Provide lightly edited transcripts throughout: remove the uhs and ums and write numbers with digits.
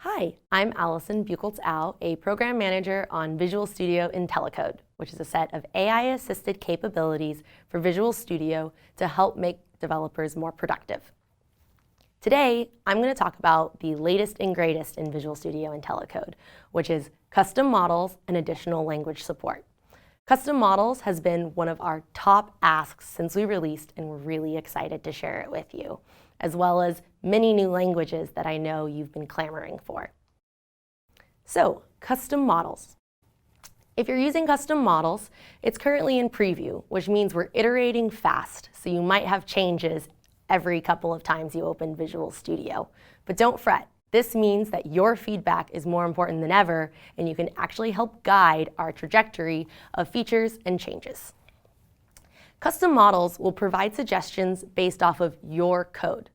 Hi, I'm Allison Buchholz-Au, a program manager on Visual Studio IntelliCode, which is a set of AI-assisted capabilities for Visual Studio to help make developers more productive. Today, I'm going to talk about the latest and greatest in Visual Studio IntelliCode, which is custom models and additional language support. Custom models has been one of our top asks since we released, and we're really excited to share it with you, as well as many new languages that I know you've been clamoring for. So, custom models. If you're using custom models, it's currently in preview, which means we're iterating fast, so you might have changes every couple of times you open Visual Studio. But don't fret. This means that your feedback is more important than ever, and you can actually help guide our trajectory of features and changes. Custom models will provide suggestions based off of your code.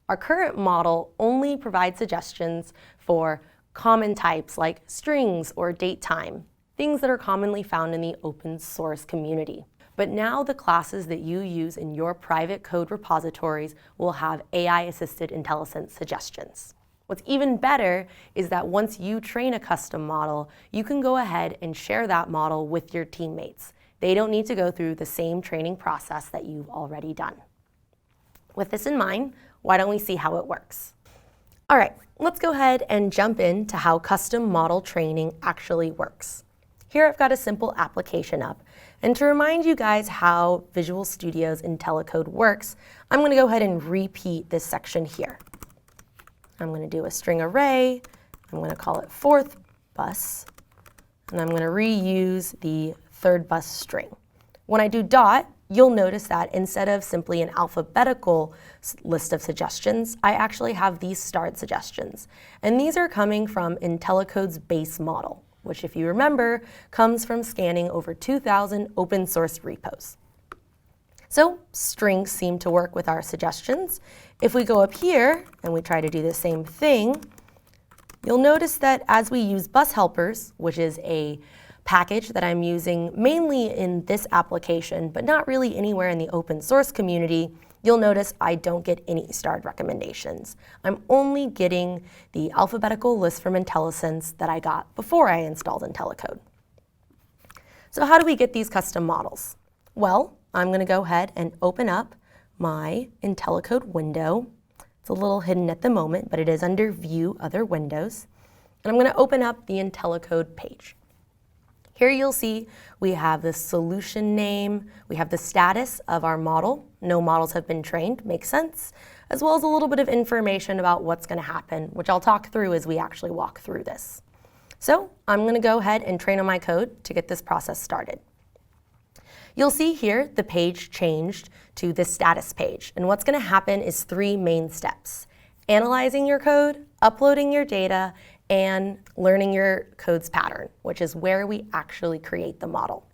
Our current model only provides suggestions for common types like strings or date/time, things that are commonly found in the open source community. But now the classes that you use in your private code repositories will have AI-assisted IntelliSense suggestions. What's even better is that once you train a custom model, you can go ahead and share that model with your teammates. They don't need to go through the same training process that you've already done. With this in mind, why don't we see how it works? All right, let's go ahead and jump into how custom model training actually works. Here I've got a simple application up. And to remind you guys how Visual Studio's IntelliCode works, I'm going to go ahead and repeat this section here. I'm going to do a string array. I'm going to call it fourth bus. And I'm going to reuse the third bus string. When I do dot, you'll notice that instead of simply an alphabetical list of suggestions, I actually have these starred suggestions. And these are coming from IntelliCode's base model, which, if you remember, comes from scanning over 2,000 open source repos. So strings seem to work with our suggestions. If we go up here and we try to do the same thing, you'll notice that as we use bus helpers, which is a package that I'm using mainly in this application, but not really anywhere in the open source community, you'll notice I don't get any starred recommendations. I'm only getting the alphabetical list from IntelliSense that I got before I installed IntelliCode. So how do we get these custom models? Well, I'm going to go ahead and open up my IntelliCode window. It's a little hidden at the moment, but it is under View, Other Windows. And I'm going to open up the IntelliCode page. Here you'll see we have the solution name, we have the status of our model. No models have been trained, makes sense, as well as a little bit of information about what's going to happen, which I'll talk through as we actually walk through this. So I'm going to go ahead and train on my code to get this process started. You'll see here the page changed to the status page, and what's going to happen is three main steps: analyzing your code, uploading your data, and learning your code's pattern, which is where we actually create the model.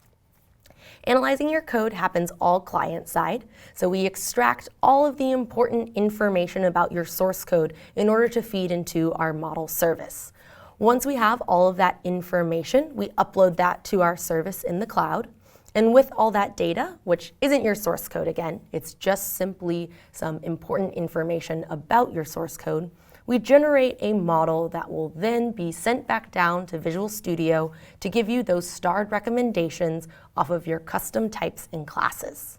Analyzing your code happens all client-side, so we extract all of the important information about your source code in order to feed into our model service. Once we have all of that information, we upload that to our service in the cloud. And with all that data, which isn't your source code again, it's just simply some important information about your source code, we generate a model that will then be sent back down to Visual Studio to give you those starred recommendations off of your custom types and classes.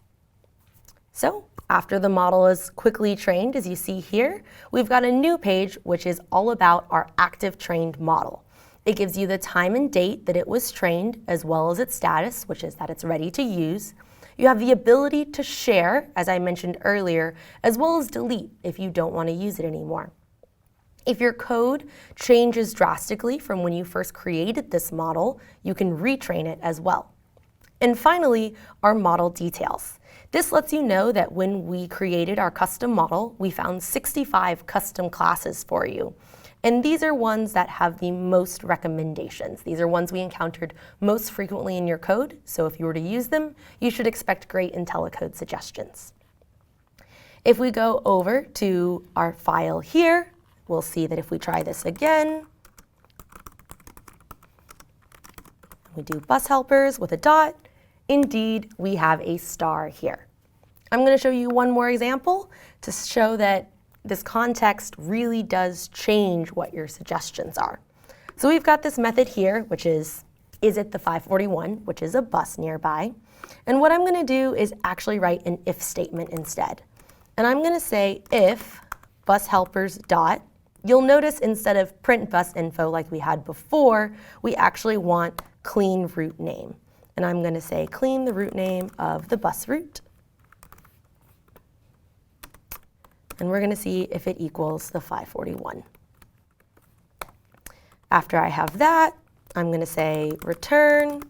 So after the model is quickly trained, as you see here, we've got a new page which is all about our active trained model. It gives you the time and date that it was trained, as well as its status, which is that it's ready to use. You have the ability to share, as I mentioned earlier, as well as delete if you don't want to use it anymore. If your code changes drastically from when you first created this model, you can retrain it as well. And finally, our model details. This lets you know that when we created our custom model, we found 65 custom classes for you. And these are ones that have the most recommendations. These are ones we encountered most frequently in your code, so if you were to use them, you should expect great IntelliCode suggestions. If we go over to our file here, we'll see that if we try this again, we do bus helpers with a dot, indeed, we have a star here. I'm going to show you one more example to show that this context really does change what your suggestions are. So we've got this method here, which is it the 541, which is a bus nearby. And what I'm going to do is actually write an if statement instead. And I'm going to say if bus helpers dot. You'll notice instead of print bus info like we had before, we actually want clean route name. And I'm going to say clean the route name of the bus route. And we're going to see if it equals the 541. After I have that, I'm going to say return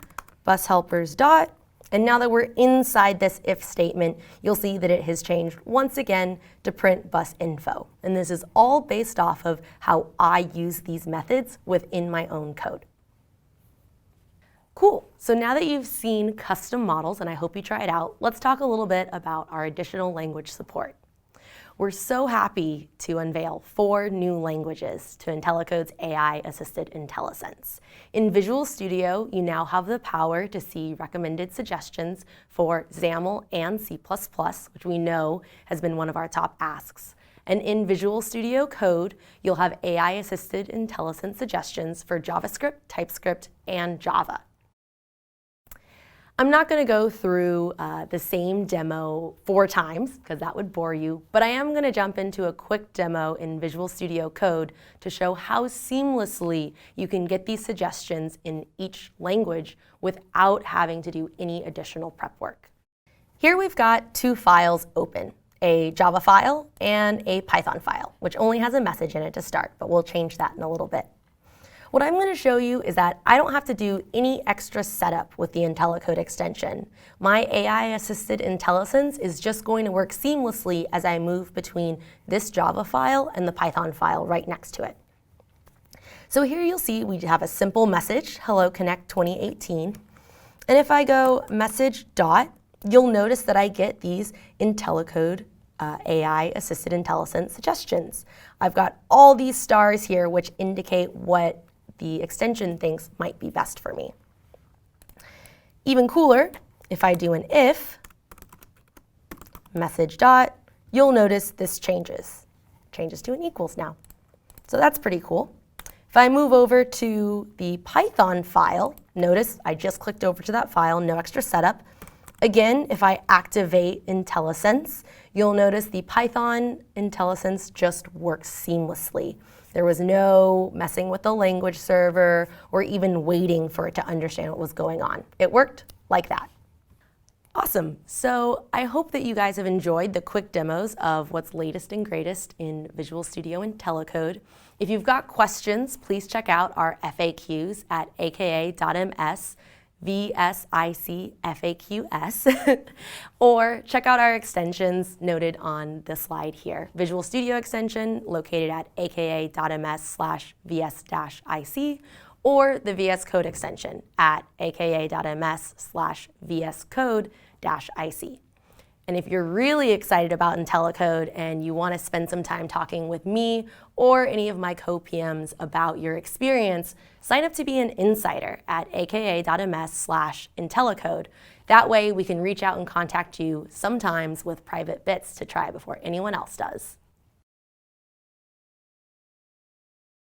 bus helpers dot. And now that we're inside this if statement, you'll see that it has changed once again to print bus info. And this is all based off of how I use these methods within my own code. Cool. So now that you've seen custom models, and I hope you try it out, let's talk a little bit about our additional language support. We're so happy to unveil 4 new languages to IntelliCode's AI-assisted IntelliSense. In Visual Studio, you now have the power to see recommended suggestions for XAML and C++, which we know has been one of our top asks. And in Visual Studio Code, you'll have AI-assisted IntelliSense suggestions for JavaScript, TypeScript, and Java. I'm not going to go through the same demo 4 times, because that would bore you, but I am going to jump into a quick demo in Visual Studio Code to show how seamlessly you can get these suggestions in each language without having to do any additional prep work. Here we've got 2 files open, a Java file and a Python file, which only has a message in it to start, but we'll change that in a little bit. What I'm going to show you is that I don't have to do any extra setup with the IntelliCode extension. My AI-assisted IntelliSense is just going to work seamlessly as I move between this Java file and the Python file right next to it. So here you'll see we have a simple message, Hello Connect 2018. And if I go message dot, you'll notice that I get these IntelliCode AI-assisted IntelliSense suggestions. I've got all these stars here which indicate what the extension thinks might be best for me. Even cooler, if I do an if message dot, you'll notice this changes to an equals now. So that's pretty cool. If I move over to the Python file, notice I just clicked over to that file, no extra setup. Again, if I activate IntelliSense, you'll notice the Python IntelliSense just works seamlessly. There was no messing with the language server or even waiting for it to understand what was going on. It worked like that. Awesome. So I hope that you guys have enjoyed the quick demos of what's latest and greatest in Visual Studio IntelliCode. If you've got questions, please check out our FAQs at aka.ms VSIC FAQs, or check out our extensions noted on the slide here. Visual Studio extension located at aka.ms/VS-IC, or the VS Code extension at aka.ms/VSCode-IC. And if you're really excited about IntelliCode and you want to spend some time talking with me or any of my co-PMs about your experience, sign up to be an insider at aka.ms/IntelliCode. That way we can reach out and contact you sometimes with private bits to try before anyone else does.